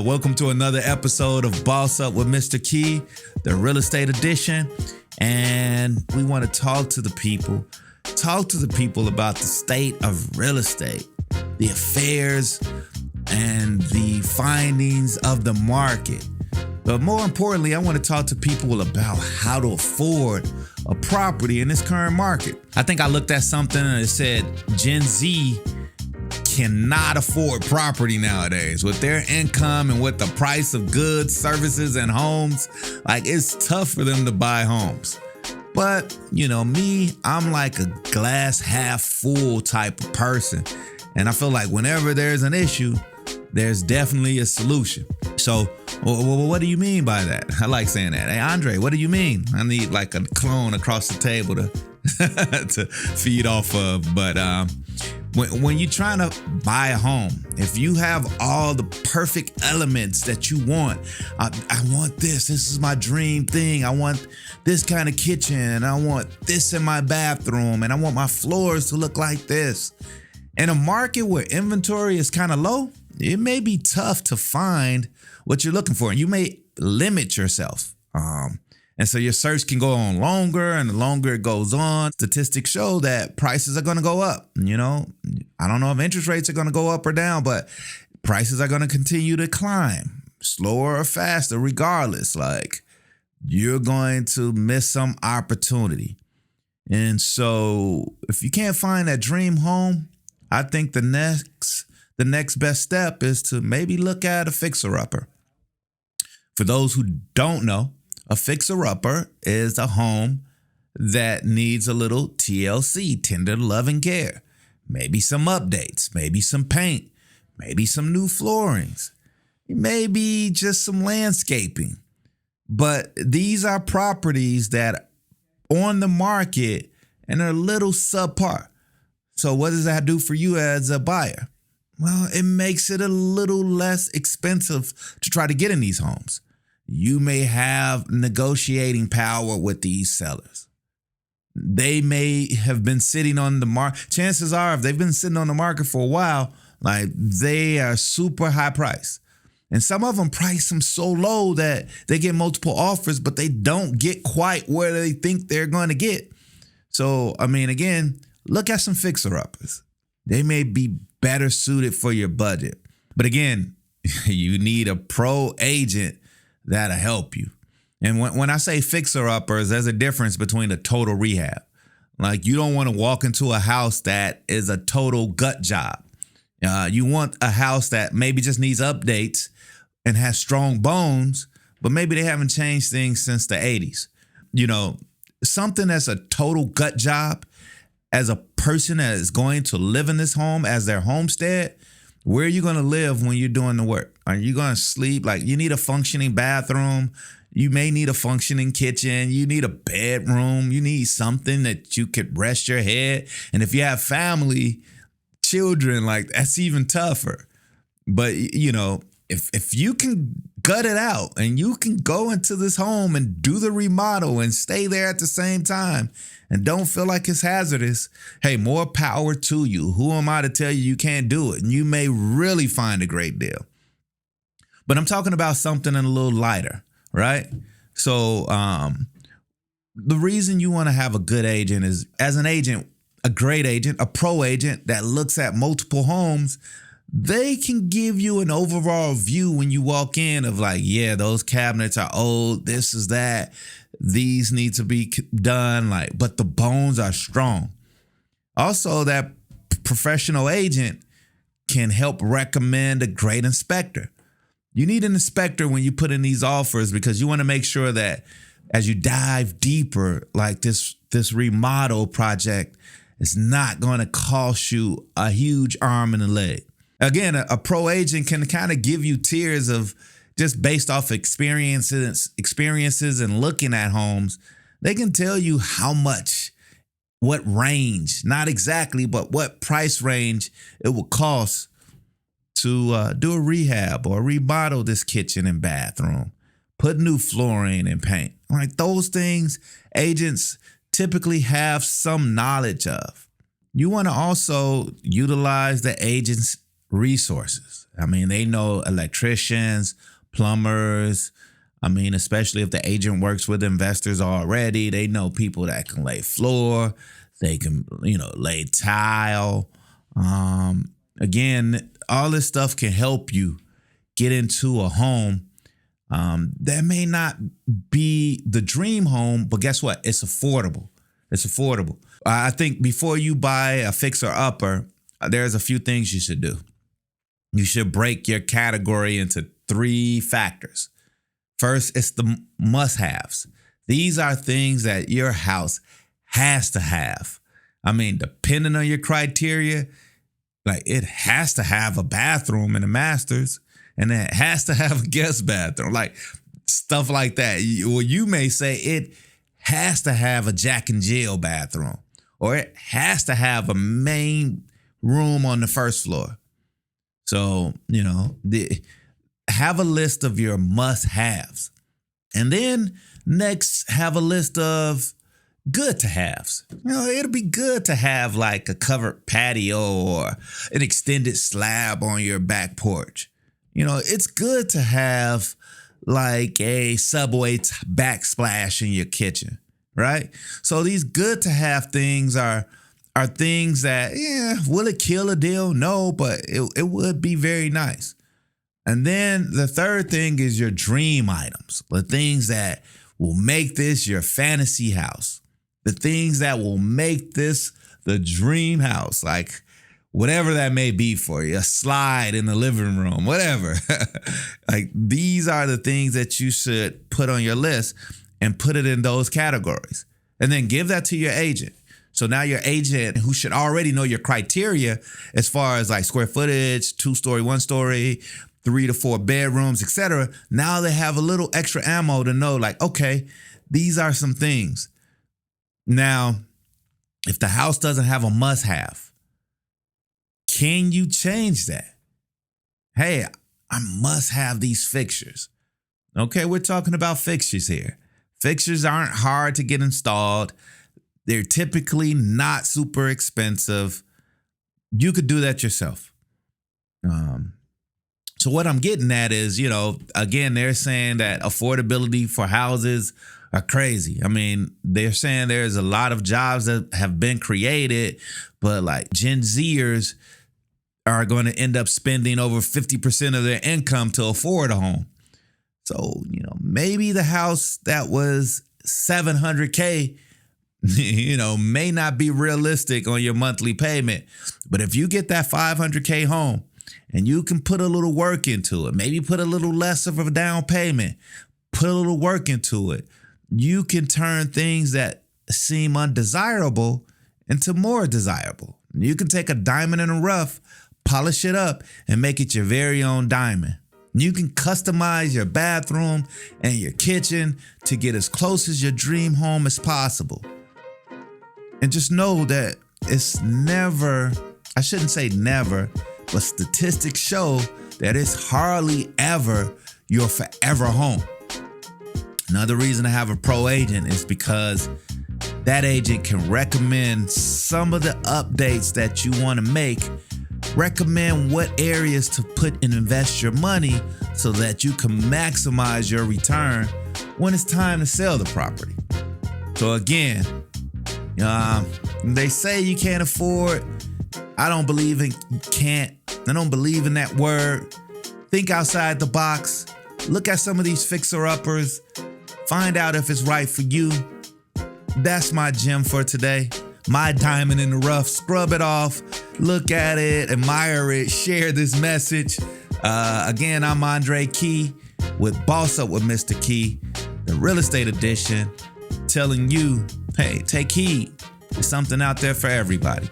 Welcome to another episode of Boss Up with Mr. Key, the real estate edition. And we want to talk to the people about the state of real estate, the affairs and the findings of the market. But more importantly, I want to talk to people about how to afford a property in this current market. I think I looked at something and it said Gen Z cannot afford property nowadays with their income and with the price of goods, services, and homes. Like, it's tough for them to buy homes. But, you know, me, I'm like a glass half full type of person. And I feel like whenever there's an issue, there's definitely a solution. So what do you mean by that? I like saying that. Hey, Andre, what do you mean? I need like a clone across the table to to feed off of. But when you're trying to buy a home, if you have all the perfect elements that you want, I want this is my dream thing. I want this kind of kitchen. I want this in my bathroom, and I want my floors to look like this. In a market where inventory is kind of low, it may be tough to find what you're looking for, and you may limit yourself. And so your search can go on longer, and the longer it goes on, statistics show that prices are going to go up. You know, I don't know if interest rates are going to go up or down, but prices are going to continue to climb, slower or faster, regardless. Like, you're going to miss some opportunity. And so if you can't find that dream home, I think the next best step is to maybe look at a fixer-upper. For those who don't know, a fixer-upper is a home that needs a little TLC, tender loving care. Maybe some updates, maybe some paint, maybe some new floorings, maybe just some landscaping. But these are properties that are on the market and are a little subpar. So what does that do for you as a buyer? Well, it makes it a little less expensive to try to get in these homes. You may have negotiating power with these sellers. They may have been sitting on the market. Chances are, if they've been sitting on the market for a while, like, they are super high price. And some of them price them so low that they get multiple offers, but they don't get quite where they think they're going to get. So, I mean, again, look at some fixer-uppers. They may be better suited for your budget. But again, you need a pro agent that'll help you. And when I say fixer-uppers, there's a difference between a total rehab. Like, you don't want to walk into a house that is a total gut job. You want a house that maybe just needs updates and has strong bones, but maybe they haven't changed things since the 80s. You know, something that's a total gut job, as a person that is going to live in this home as their homestead, where are you going to live when you're doing the work? Are you going to sleep? Like, you need a functioning bathroom. You may need a functioning kitchen. You need a bedroom. You need something that you could rest your head. And if you have family, children, like, that's even tougher. But, you know, if you can gut it out and you can go into this home and do the remodel and stay there at the same time and don't feel like it's hazardous, hey, more power to you. Who am I to tell you you can't do it? And you may really find a great deal. But I'm talking about something a little lighter, right? So the reason you want to have a good agent is, as an agent, a great agent, a pro agent that looks at multiple homes, they can give you an overall view when you walk in of like, yeah, those cabinets are old, this is that, these need to be done, like, but the bones are strong. Also, that professional agent can help recommend a great inspector. You need an inspector when you put in these offers, because you want to make sure that as you dive deeper, like this remodel project is not going to cost you a huge arm and a leg. Again, a pro agent can kind of give you tiers of, just based off experiences and looking at homes. They can tell you how much, what range, not exactly, but what price range it will cost to do a rehab or remodel this kitchen and bathroom, put new flooring and paint. Like, those things, agents typically have some knowledge of. You want to also utilize the agent's resources. I mean, they know electricians, plumbers. I mean, especially if the agent works with investors already, they know people that can lay floor, they can, lay tile. Again, all this stuff can help you get into a home that may not be the dream home, but guess what? It's affordable. It's affordable. I think before you buy a fixer upper, there's a few things you should do. You should break your category into 3 factors. First, it's the must-haves. These are things that your house has to have. I mean, depending on your criteria, like it has to have a bathroom in the masters, and it has to have a guest bathroom, like stuff like that. Well, you may say it has to have a Jack and Jill bathroom, or it has to have a main room on the first floor. So, have a list of your must-haves. And then next, have a list of good-to-haves. It'll be good to have like a covered patio or an extended slab on your back porch. It's good to have like a Subway backsplash in your kitchen, right? So these good-to-have things are things that, will it kill a deal? No, but it would be very nice. And then the third thing is your dream items, the things that will make this your fantasy house, the things that will make this the dream house, like whatever that may be for you, a slide in the living room, whatever. Like these are the things that you should put on your list and put it in those categories. And then give that to your agent. So now your agent, who should already know your criteria as far as like square footage, 2-story, 1-story, 3 to 4 bedrooms, etc. Now they have a little extra ammo to know like, okay, these are some things. Now, if the house doesn't have a must-have, can you change that? Hey, I must have these fixtures. Okay, we're talking about fixtures here. Fixtures aren't hard to get installed. They're typically not super expensive. You could do that yourself. So what I'm getting at is, again, they're saying that affordability for houses are crazy. I mean, they're saying there's a lot of jobs that have been created, but like Gen Zers are going to end up spending over 50% of their income to afford a home. So, maybe the house that was $700K, may not be realistic on your monthly payment. But if you get that $500K home and you can put a little work into it, maybe put a little less of a down payment, put a little work into it, you can turn things that seem undesirable into more desirable. You can take a diamond in the rough, polish it up, and make it your very own diamond. You can customize your bathroom and your kitchen to get as close as your dream home as possible. And just know that it's never, I shouldn't say never, but statistics show that it's hardly ever your forever home. Another reason to have a pro agent is because that agent can recommend some of the updates that you want to make, recommend what areas to put and invest your money so that you can maximize your return when it's time to sell the property. So again, they say you can't afford. I don't believe in can't. I don't believe in that word. Think outside the box. Look at some of these fixer-uppers. Find out if it's right for you. That's my gem for today. My diamond in the rough. Scrub it off. Look at it. Admire it. Share this message. Again, I'm Andre Key with Boss Up with Mr. Key, the real estate edition, telling you, hey, take heed. There's something out there for everybody.